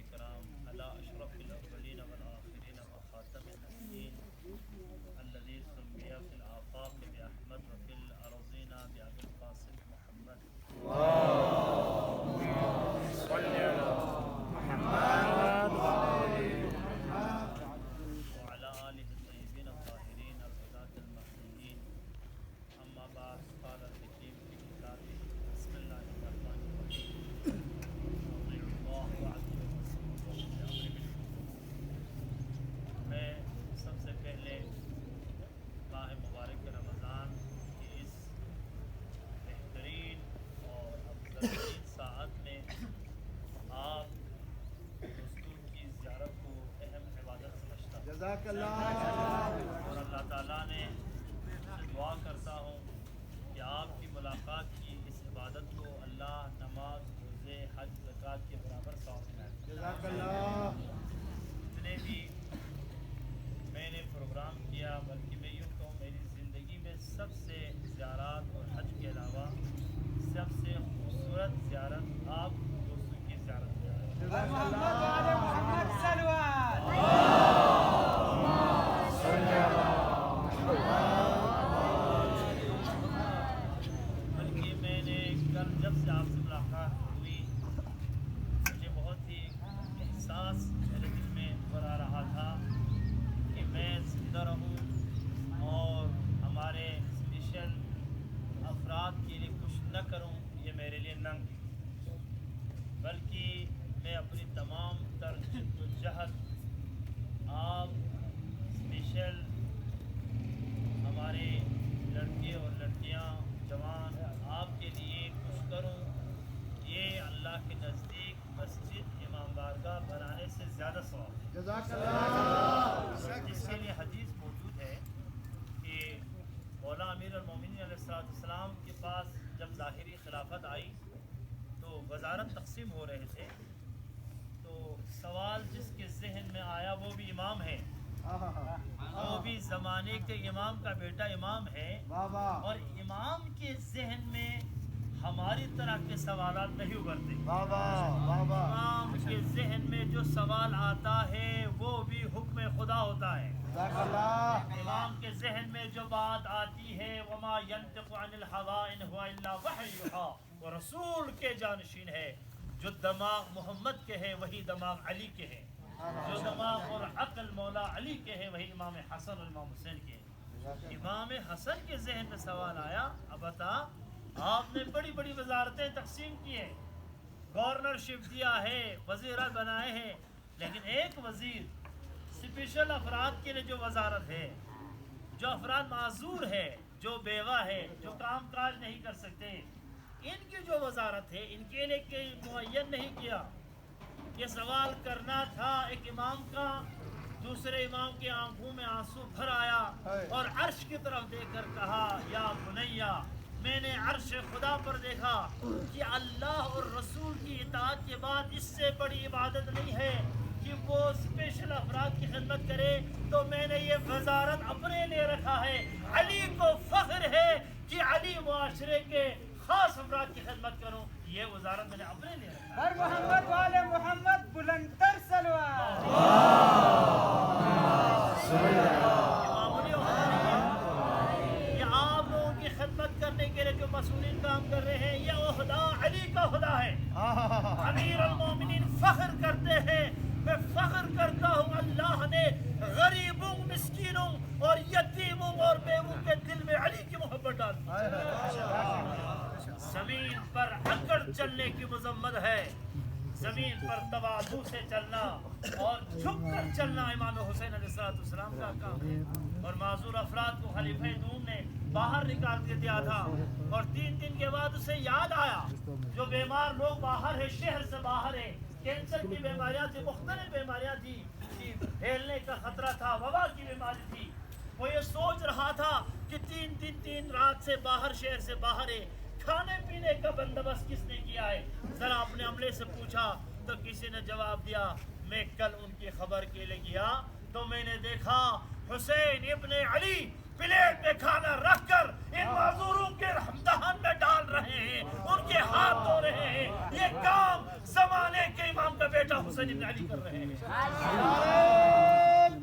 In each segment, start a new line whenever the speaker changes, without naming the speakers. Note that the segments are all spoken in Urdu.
الكرام على أشرف الأولين والآخرين وخاتم النبيين الذي سمي في الآفاق بأحمد وفي الأرضين بأبي القاسم محمد
اللهم صل على محمد
وعلى آله الطيبين الطاهرين الهداة المهديين. أما بعد، قال الحكيم في كتابه بسم الله الرحمن الرحيم أطيعوا الله وأطيعوا الرسول وأولي الأمر منكم. میں سب سے پہلے ماہ مبارک رمضان کی اس بہترین اور افضل ساعت میں آپ دوستوں کی زیارت کو اہم عبادت سمجھتا ہوں
جزاک اللہ
اور اللہ تعالیٰ نے دعا کرتا ہوں کہ آپ کی ملاقات کی اس عبادت کو اللہ نماز روزے حج زکوٰۃ کے برابر ثواب میں
جزاک اللہ
جتنے بھی میں نے پروگرام کیا، بلکہ میں یوں کہوں میری زندگی میں سب سے زیارات اور حج کے علاوہ سب سے خوبصورت زیارت آپ دوستوں کی زیارت ہے۔
جزاک اللہ
محمد صلوات
بلکہ میں نے کل جب سے آپ سے ملاقات ہوئی مجھے بہت ہی احساس میرے دل میں بھر آ رہا تھا کہ میں زندہ رہوں اور ہمارے اسپیشل افراد کے لیے کچھ نہ کروں، یہ میرے لیے ننگ، بلکہ میں اپنی تمام تر جد و جہد آپ اسپیشل ہمارے لڑکے اور لڑکیاں جوان آپ کے لیے کچھ کروں، یہ اللہ کے نزدیک مسجد امام بارگاہ بنانے سے زیادہ ثواب ہے۔
جزاک اللہ
جس کے لیے حدیث موجود ہے کہ مولا امیر المومنین علیہ السلام کے پاس جب ظاہری خلافت آئی تو وزارت تقسیم ہو رہے تھے، تو سوال جس کے ذہن میں آیا وہ بھی امام ہے، وہ بھی زمانے کے امام کا بیٹا امام ہے،
واہ واہ
اور امام کے ذہن میں ہماری طرح کے سوالات نہیں ابھرتے۔
واہ واہ واہ واہ
امام کے ذہن میں جو سوال آتا ہے وہ بھی حکم خدا ہوتا ہے۔
جزاک اللہ
امام کے ذہن میں جو بات آتی ہے وما ينطق عن الهوى ان هو الا وحی یوحی، وہ رسول کے جانشین ہے۔ جو دماغ محمد کے ہے وہی دماغ علی کے ہے، جو دماغ اور عقل مولا علی کے ہے وہی امام حسن اور امام حسین کے ہے۔ امام حسن کے ذہن میں سوال آیا، اب بتا آپ نے بڑی بڑی وزارتیں تقسیم کی ہیں، گورنرشپ دیا ہے، وزیرہ بنائے ہیں، لیکن ایک وزیر اسپیشل افراد کے لیے جو وزارت ہے، جو افراد معذور ہے، جو بیوہ ہے، جو کام کاج نہیں کر سکتے، ان کی جو وزارت ہے ان کے لیے کوئی معین نہیں کیا۔ یہ سوال کرنا تھا ایک امام کا، دوسرے امام کے آنکھوں میں آنسو بھر آیا اور عرش کی طرف دیکھ کر کہا یا بنیا، میں نے عرش خدا پر دیکھا کہ اللہ اور رسول کی اطاعت کے بعد اس سے بڑی عبادت نہیں ہے کہ وہ اسپیشل افراد کی خدمت کرے، تو میں نے یہ وزارت اپنے لیے رکھا ہے۔ علی کو فخر ہے کہ علی معاشرے کے خاص افراد کی خدمت کروں، یہ وزارت میں نے اپنے لیے رکھا ہے۔
بر محمد والے محمد بلندتر صلوات
معمولی عہدہ نہیں ہے، یہ آپ لوگوں کی خدمت کرنے کے لیے جو مسئولین کام کر رہے ہیں، یہ عہدہ علی کا عہدہ ہے۔ امیر المومنین فخر کرتے ہیں، میں فخر کرتا ہوں اللہ نے غریبوں، مسکینوں اور یتیموں اور بیووں کے دل میں علی کی محبت ڈال دی۔ زمین پر اکڑ چلنے کی مذمت ہے، زمین پر تواضع سے چلنا اور جھک کر چلنا امام حسین علیہ السلام کا کام ہے۔ اور معذور افراد کو خلیفہ دوم نے باہر نکال کے دیا تھا، اور 3 دن کے بعد اسے یاد آیا جو بیمار لوگ باہر ہیں، شہر سے باہر ہیں، کینسر کی بیماریاں تھی، مختلف بیماریاں تھی، پھیلنے کا خطرہ تھا، وبا کی بیماری تھی، وہ یہ سوچ رہا تھا کہ 3 دن 3 رات سے باہر، شہر سے باہر ہے، کھانے پینے کا بندوبست کس نے کیا ہے؟ ذرا اپنے عملے سے پوچھا تو کسی نے جواب دیا، میں کل ان کی خبر کے لیے گیا تو میں نے دیکھا حسین ابن علی پلیٹ پہ کھانا رکھ کر ان معذوروں کے دہن میں ڈال رہے ہیں، ان کے ہاتھ دھو رہے ہیں۔ یہ کام زمانے کے امام کا بیٹا حسین ابن علی کر رہے ہیں.
نعرہ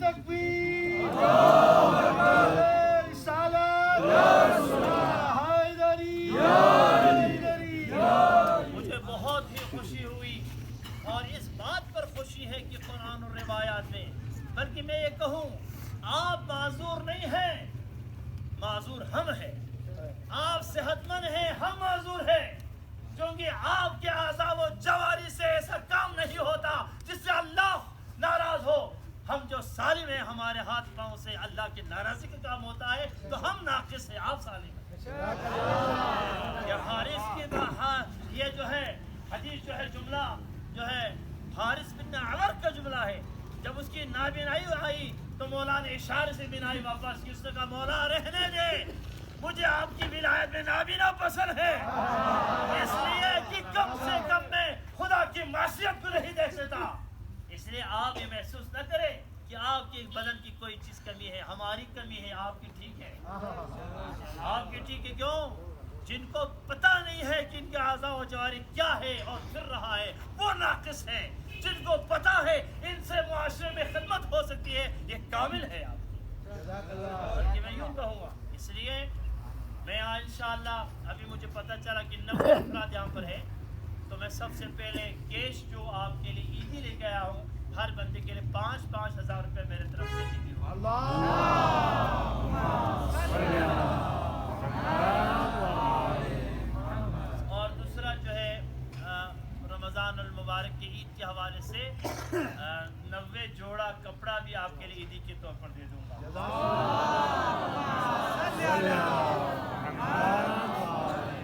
تکبیر، رسالت، حیدری، حیدری.
مجھے بہت ہی خوشی ہوئی اور اس بات پر خوشی ہے کہ قرآن اور روایات میں، بلکہ میں یہ کہوں آپ معذور نہیں ہیں، معذور ہم ہیں. آپ صحت مند ہیں، ہم معذور ہیں، کیونکہ آپ کے اعضاء و جواری سے ایسا کام نہیں ہوتا جس سے اللہ ناراض ہو. ہم جو سالم ہیں ہمارے ہاتھ پاؤں سے اللہ کی ناراضی کا کام ہوتا ہے تو ہم ناقص ہیں، آپ سالم ہیں. یہ حارث کی یہ جو ہے حدیث جو ہے جملہ جو ہے حارث بن عمر کا جملہ ہے. جب اس کی نابینائی آئی تو مولا نے اشارے سے بینائی واپس کی. اس نے کہا مولا رہنے دے، مجھے آپ کی ولایت میں نابینا پسند ہے، اس لیے کہ کم سے کم میں خدا کی معصیت کو نہیں دیکھ سکتا. اس لیے آپ یہ محسوس نہ کریں کہ آپ کی بدن کی کوئی چیز کمی ہے. ہماری کمی ہے، آپ کی ٹھیک ہے. آپ کی ٹھیک ہے. کیوں؟ جن کو پتہ نہیں ہے کہ ان کے اعضاء و جواری کیا ہے اور پھر رہا ہے وہ ناقص ہے. جن کو پتہ ہے ان سے معاشرے میں خدمت ہو سکتی ہے یہ کامل ہے. آپ بلکہ میں یوں کہوں گا. اس لیے میں انشاءاللہ ابھی مجھے پتہ چلا کہ 90 افراد یہاں پر ہے تو میں سب سے پہلے کیش جو آپ کے لیے عیدی لے کے آیا ہوں ہر بندے کے لیے 5,000 روپے میرے طرف سے عیدی ہوں. اور دوسرا جو ہے رمضان المبارک کی عید کے حوالے سے 90 جوڑا کپڑا بھی آپ کے لیے عیدی کے طور پر دے دوں گا.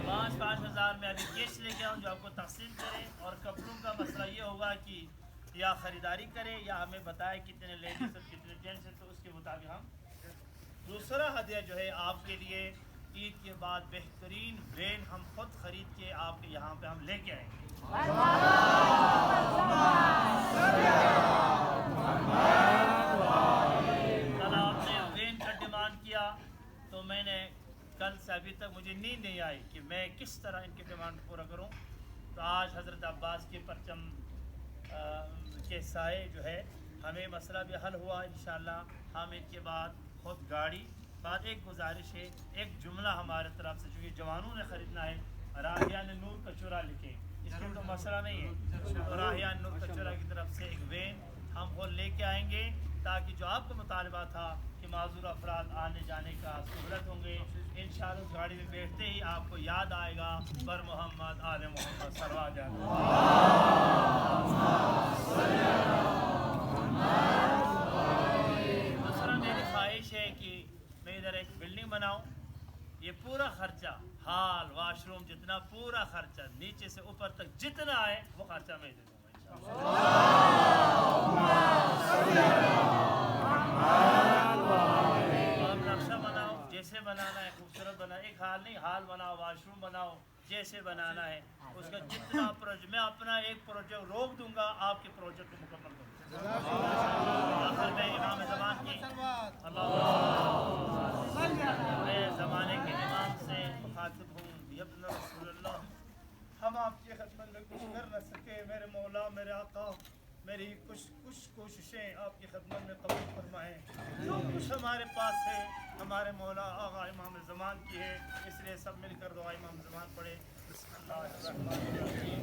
5,000 میں ابھی کیش لے کے آؤں جو آپ کو تقسیم کرے. اور کپڑوں کا مسئلہ یہ ہوگا کہ یا خریداری کرے یا ہمیں بتائے کتنے لیڈیز اور کتنے جینٹس ہیں تو اس کے مطابق ہم. دوسرا ہدیہ جو ہے آپ کے لیے عید کے بعد بہترین وین ہم خود خرید کے آپ کے یہاں پہ ہم لے کے آئیں گے. کل آپ نے وین کا ڈیمانڈ کیا تو میں نے کل سے ابھی تک مجھے نیند نہیں آئی کہ میں کس طرح ان کی ڈیمانڈ پورا کروں. تو آج حضرت عباس کے پرچم کے سائے جو ہے ہمیں مسئلہ بھی حل ہوا. انشاءاللہ ہم ان کے بعد خود گاڑی. بعد ایک گزارش ہے، ایک جملہ ہمارے طرف سے چونکہ جوانوں نے خریدنا ہے. راہیان نور کا چورا لکھے، اس میں تو مسئلہ نہیں ہے. تو راہیان نور کا چورا کی طرف سے ایک وین ہم خود لے کے آئیں گے تاکہ جو آپ کا مطالبہ تھا کہ معذور افراد آنے جانے کا سہولت ہوں گے. انشاءاللہ اس گاڑی میں بیٹھتے ہی آپ کو یاد آئے گا بر محمد آل محمد سروا جانا. دوسرا میری خواہش ہے کہ میں ادھر ایک بلڈنگ بناؤں. یہ پورا خرچہ ہال واش روم جتنا پورا خرچہ نیچے سے اوپر تک جتنا آئے وہ خرچہ میں دے دوں گا. آپ نقشہ بناؤ جیسے بنانا ہے، خوبصورت بنانا. ایک ہال نہیں، ہال بناؤ، واش روم بناؤ، جیسے بنانا ہے اس کا جتنا میں اپنا ایک پروجیکٹ روک دوں گا آپ کے پروجیکٹ کو مکمل کروں گا. آخر میں امام زمان کی میں زمانے کے امام سے مخاطب ہوں. ابن رسول اللہ، ہم آپ کی خدمت میں کچھ کر نہ سکے. میرے مولا، میرے آقا، میری کچھ کوششیں آپ کی خدمت میں قبول فرمائیں. جو کچھ ہمارے پاس ہے ہمارے مولا آقا امام زمان کی ہے. اس لیے سب مل کر دعا امام زمان پڑھے. بسم اللہ الرحمن الرحیم.